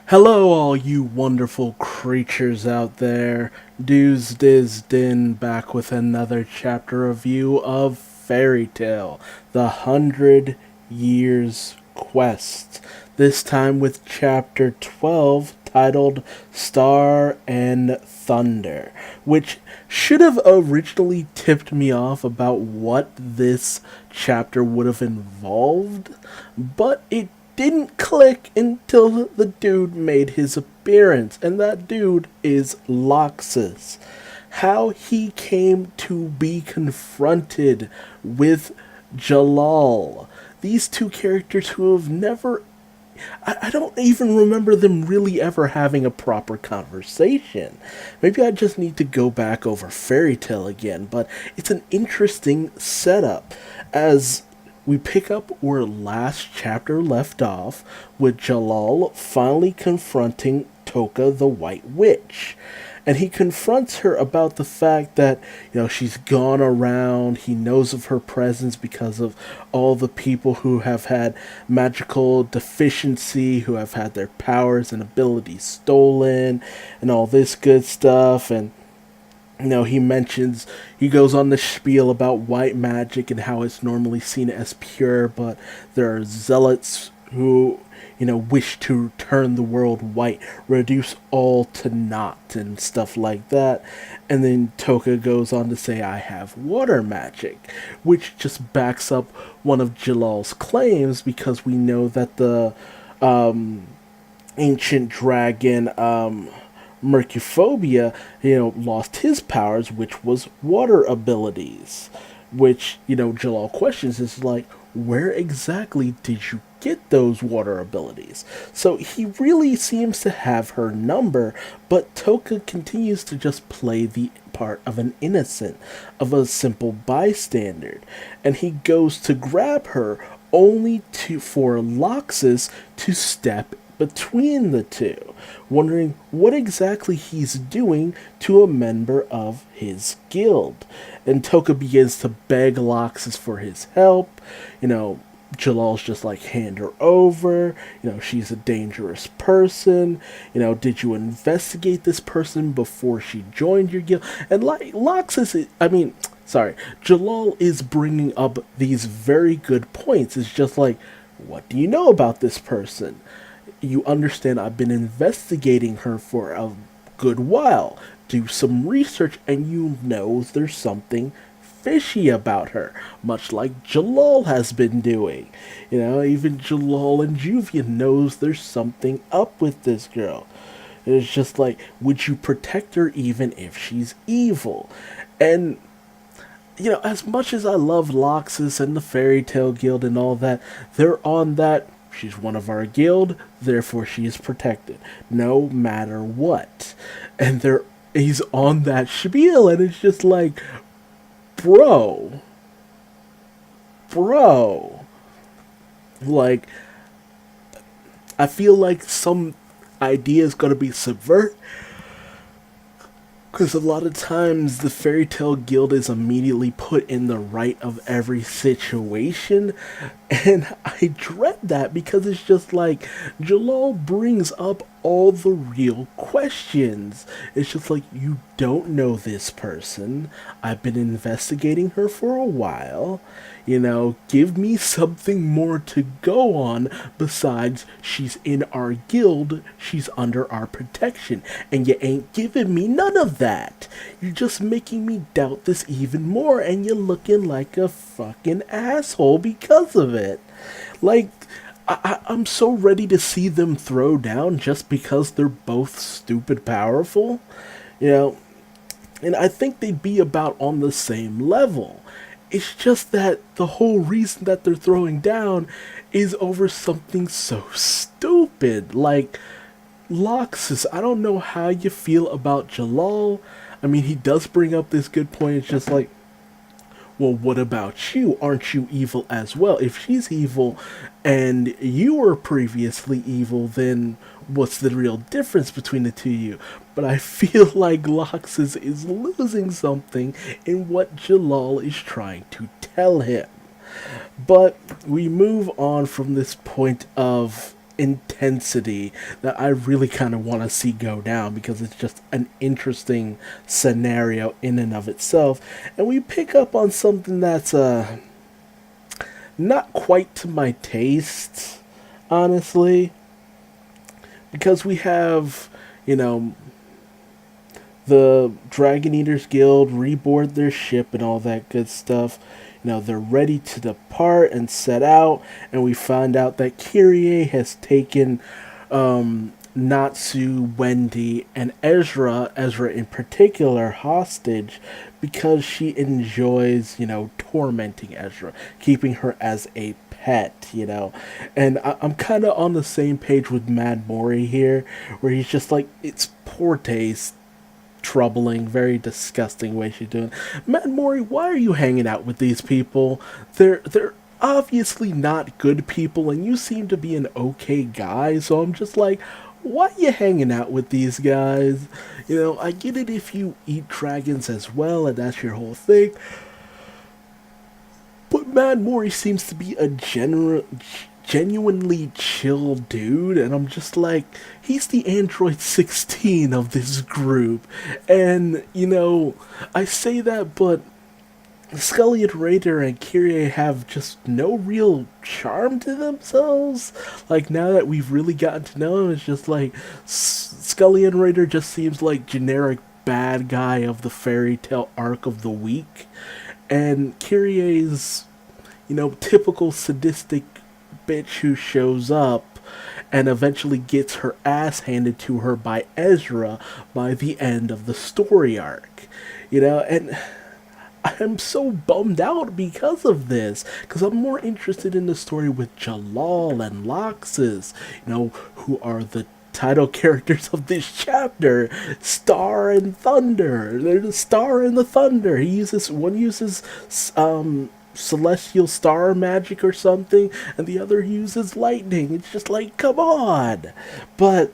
Hello, all you wonderful creatures out there. Duuz-Diz-Din back with another chapter review of Fairy Tale, The 100 Years Quest. This time with chapter 12 titled Star and Thunder, which should have originally tipped me off about what this chapter would have involved, but it didn't click until the dude made his appearance, and that dude is Loxus. How he came to be confronted with Jalal. These two characters who have never. I don't even remember them really ever having a proper conversation. Maybe I just need to go back over Fairy Tale again, but it's an interesting setup as we pick up where last chapter left off, with Jalal finally confronting Toka the White Witch. And he confronts her about the fact that, she's gone around. He knows of her presence because of all the people who have had magical deficiency, who have had their powers and abilities stolen, and all this good stuff. And he goes on the spiel about white magic and how it's normally seen as pure, but there are zealots who, wish to turn the world white, reduce all to naught, and stuff like that. And then Toka goes on to say, I have water magic, which just backs up one of Jalal's claims, because we know that the ancient dragon, Mercuphobia, lost his powers, which was water abilities. Which, Jalal questions is like, where exactly did you get those water abilities? So he really seems to have her number, but Toka continues to just play the part of an innocent, of a simple bystander. And he goes to grab her only for Loxus to step between the two, wondering what exactly he's doing to a member of his guild. And Toka begins to beg Loxus for his help. Jalal's just like, hand her over. She's a dangerous person. Did you investigate this person before she joined your guild? And like Loxus, Jalal is bringing up these very good points. It's just like, what do you know about this person? You understand I've been investigating her for a good while. Do some research and you know there's something fishy about her, much like Jalal has been doing. Even Jalal and Juvia knows there's something up with this girl. It's just like, would you protect her even if she's evil? And as much as I love Loxus and the Fairy Tale Guild and all that, they're on that, she's one of our guild, therefore she is protected, no matter what. And he's on that spiel, and it's just like, bro, like, I feel like some idea is gonna be subvert. Because a lot of times the Fairy Tale Guild is immediately put in the right of every situation. And I dread that, because it's just like, Jalal brings up all the real questions. It's just like, you don't know this person. I've been investigating her for a while. Give me something more to go on besides she's in our guild, she's under our protection, and you ain't giving me none of that. You're just making me doubt this even more, and you're looking like a fucking asshole because of it. Like, I'm so ready to see them throw down just because they're both stupid powerful, and I think they'd be about on the same level. It's just that the whole reason that they're throwing down is over something so stupid. Like, Loxus, I don't know how you feel about Jalal. I mean, he does bring up this good point. It's just like, well, what about you? Aren't you evil as well? If she's evil and you were previously evil, then what's the real difference between the two of you? But I feel like Loxus is losing something in what Jalal is trying to tell him. But we move on from this point of intensity that I really kind of want to see go down because it's just an interesting scenario in and of itself. And we pick up on something that's not quite to my taste, honestly, because we have, you know, the Dragon Eaters Guild reboard their ship and all that good stuff. You know, they're ready to depart and set out, and we find out that Kyrie has taken Natsu, Wendy, and Ezra in particular, hostage because she enjoys, tormenting Ezra, keeping her as a pet, And I'm kind of on the same page with Mad Mori here, where he's just like, it's poor taste, troubling, very disgusting way she's doing. Matt Mori, why are you hanging out with these people? They're obviously not good people, and you seem to be an okay guy. So I'm just like, why are you hanging out with these guys? I get it if you eat dragons as well, and that's your whole thing. But Matt Mori seems to be a genuinely chill dude, and I'm just like, he's the Android 16 of this group. And, I say that, but Scully and Raider and Kyrie have just no real charm to themselves. Like, now that we've really gotten to know him, it's just like, Scully and Raider just seems like generic bad guy of the fairy tale arc of the week. And Kyrie's, typical sadistic bitch who shows up and eventually gets her ass handed to her by Ezra by the end of the story arc. And I'm so bummed out because of this, because I'm more interested in the story with Jalal and Loxus, who are the title characters of this chapter, Star and Thunder. They're the Star and the Thunder. One uses celestial star magic or something, and the other uses lightning. It's just like, come on. But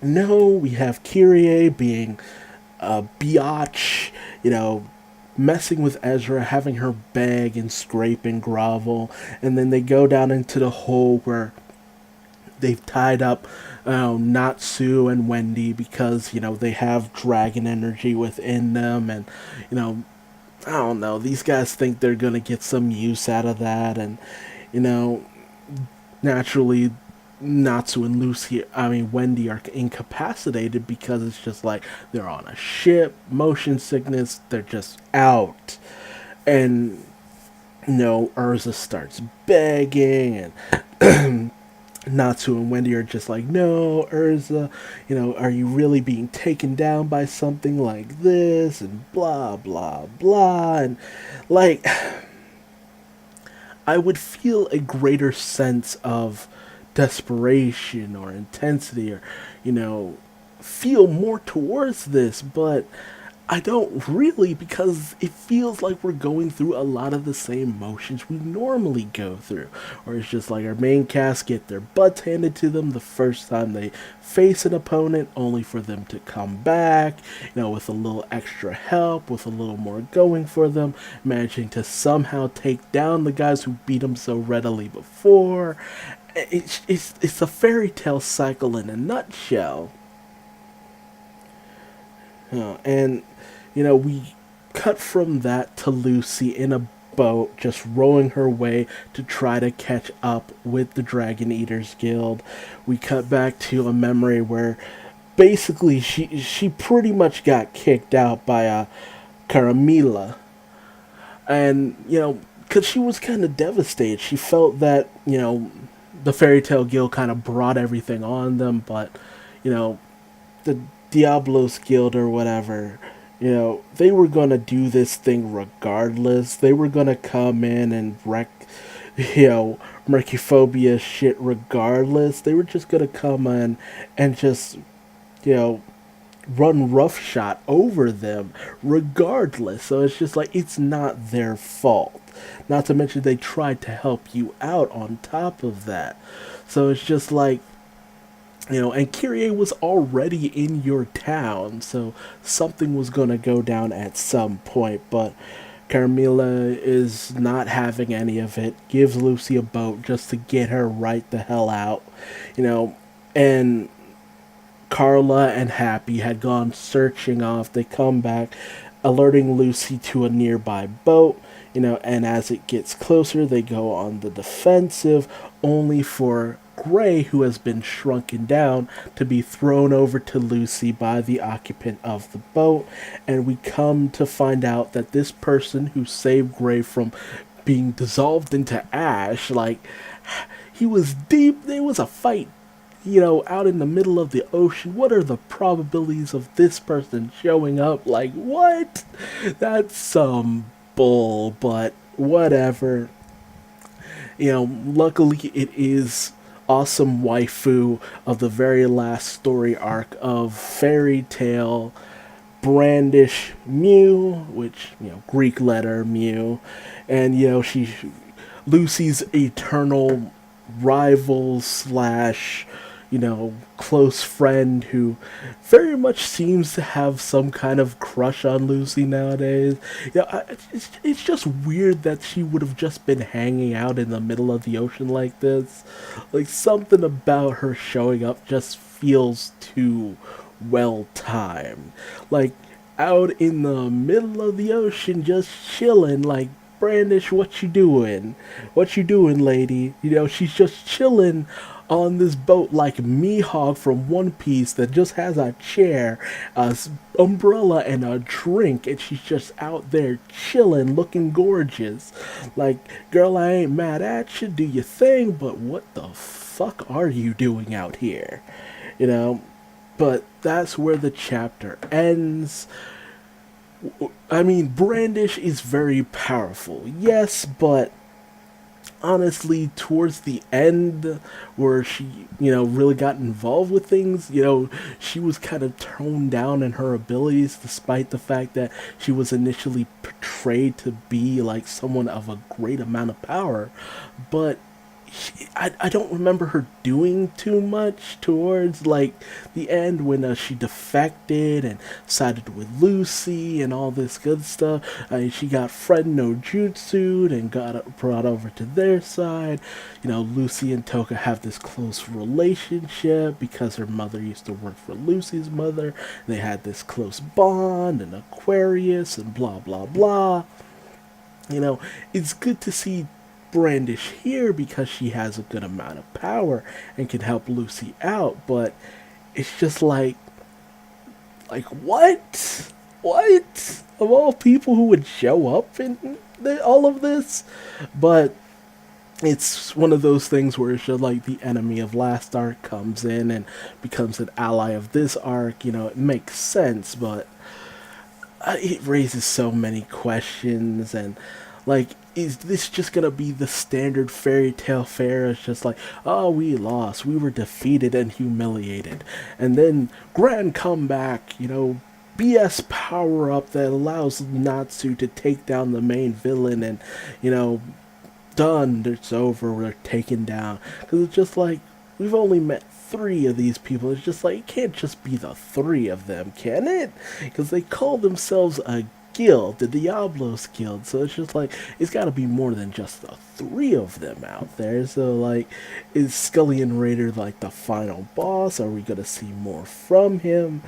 no, we have Kyrie being a biatch, messing with Ezra, having her beg and scrape and grovel, and then they go down into the hole where they've tied up Natsu and Wendy because, they have dragon energy within them, and, I don't know, these guys think they're gonna get some use out of that, and, naturally, Natsu and Wendy are incapacitated because it's just like, they're on a ship, motion sickness, they're just out. And, Urza starts begging, and Natsu and Wendy are just like, no, Urza, are you really being taken down by something like this? And blah, blah, blah. And, like, I would feel a greater sense of desperation or intensity or, feel more towards this, but I don't really, because it feels like we're going through a lot of the same motions we normally go through. Or it's just like our main cast get their butts handed to them the first time they face an opponent, only for them to come back, with a little extra help, with a little more going for them, managing to somehow take down the guys who beat them so readily before. It's a fairy tale cycle in a nutshell. And we cut from that to Lucy in a boat, just rowing her way to try to catch up with the Dragon Eaters Guild. We cut back to a memory where basically she pretty much got kicked out by Caramilla. And, because she was kind of devastated. She felt that, the Fairy Tale Guild kind of brought everything on them, but, the Diablos Guild or whatever, they were going to do this thing regardless. They were going to come in and wreck, Mercuphobia shit regardless. They were just going to come in and just, run roughshod over them regardless. So it's just like, it's not their fault. Not to mention they tried to help you out on top of that. So it's just like, and Kyrie was already in your town, so something was going to go down at some point. But Carmilla is not having any of it, gives Lucy a boat just to get her right the hell out, you know, and Carla and Happy had gone searching off. They come back, alerting Lucy to a nearby boat, and as it gets closer, they go on the defensive, only for Gray, who has been shrunken down, to be thrown over to Lucy by the occupant of the boat. And we come to find out that this person who saved Gray from being dissolved into ash, like, he was deep, there was a fight out in the middle of the ocean. What are the probabilities of this person showing up? Like, what? That's some bull, but whatever. Luckily it is awesome waifu of the very last story arc of Fairy Tale Brandish Mew, which, Greek letter Mew, and, she Lucy's eternal rival slash close friend who very much seems to have some kind of crush on Lucy nowadays. It's just weird that she would have just been hanging out in the middle of the ocean like this. Like, something about her showing up just feels too well timed. Like, out in the middle of the ocean just chilling, like, Brandish, what you doing? What you doing, lady? She's just chilling on this boat like Mihawk from One Piece that just has a chair, a umbrella, and a drink, and she's just out there chilling, looking gorgeous. Like, girl, I ain't mad at you, do your thing, but what the fuck are you doing out here? But that's where the chapter ends. I mean, Brandish is very powerful, yes, but honestly, towards the end, where she, really got involved with things, she was kind of toned down in her abilities, despite the fact that she was initially portrayed to be like someone of a great amount of power. But I don't remember her doing too much towards like the end when she defected and sided with Lucy and all this good stuff. She got friend no jutsu'd and got brought over to their side. Lucy and Toka have this close relationship because her mother used to work for Lucy's mother. They had this close bond and Aquarius and blah blah blah. It's good to see Brandish here because she has a good amount of power and can help Lucy out, but it's just like what of all people who would show up in all of this. But it's one of those things where it's just like the enemy of last arc comes in and becomes an ally of this arc. It makes sense, but it raises so many questions. And like, is this just gonna be the standard fairy tale fare? It's just like, oh, we lost, we were defeated and humiliated, and then grand comeback, BS power up that allows Natsu to take down the main villain, and done, it's over, we're taken down. Because it's just like, we've only met 3 of these people. It's just like, it can't just be the 3 of them, can it? Because they call themselves a guild, the Diablos Guild, so it's just like, it's got to be more than just the 3 of them out there. So like, is Scullion Raider like the final boss? Are we gonna see more from him?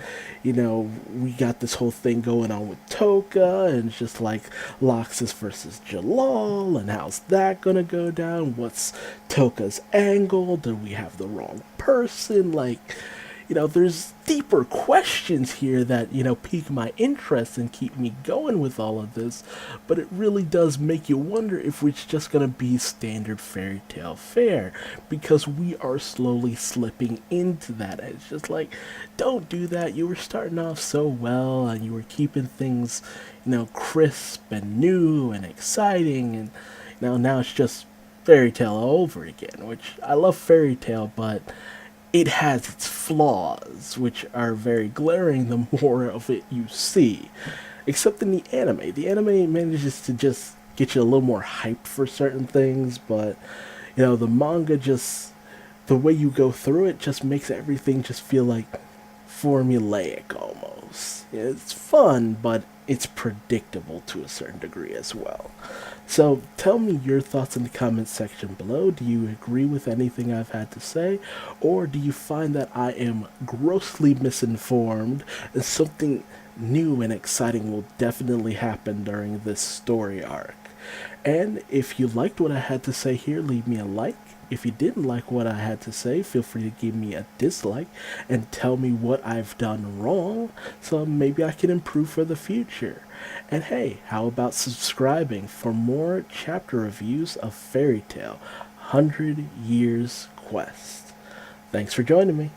We got this whole thing going on with Toka, and it's just like Loxus versus Jalal, and how's that gonna go down? What's Toka's angle? Do we have the wrong person? Like, there's deeper questions here that, pique my interest and keep me going with all of this, but it really does make you wonder if it's just going to be standard fairy tale fare, because we are slowly slipping into that. It's just like, don't do that. You were starting off so well, and you were keeping things, crisp and new and exciting, and now it's just fairy tale all over again, which I love fairy tale, but it has its flaws, which are very glaring the more of it you see. Except in the anime. The anime manages to just get you a little more hyped for certain things, but, the manga just, the way you go through it just makes everything just feel like formulaic almost. It's fun, but it's predictable to a certain degree as well. So tell me your thoughts in the comments section below. Do you agree with anything I've had to say? Or do you find that I am grossly misinformed and something new and exciting will definitely happen during this story arc? And if you liked what I had to say here, leave me a like. If you didn't like what I had to say, feel free to give me a dislike and tell me what I've done wrong so maybe I can improve for the future. And hey, how about subscribing for more chapter reviews of Fairy Tale 100 Years Quest? Thanks for joining me.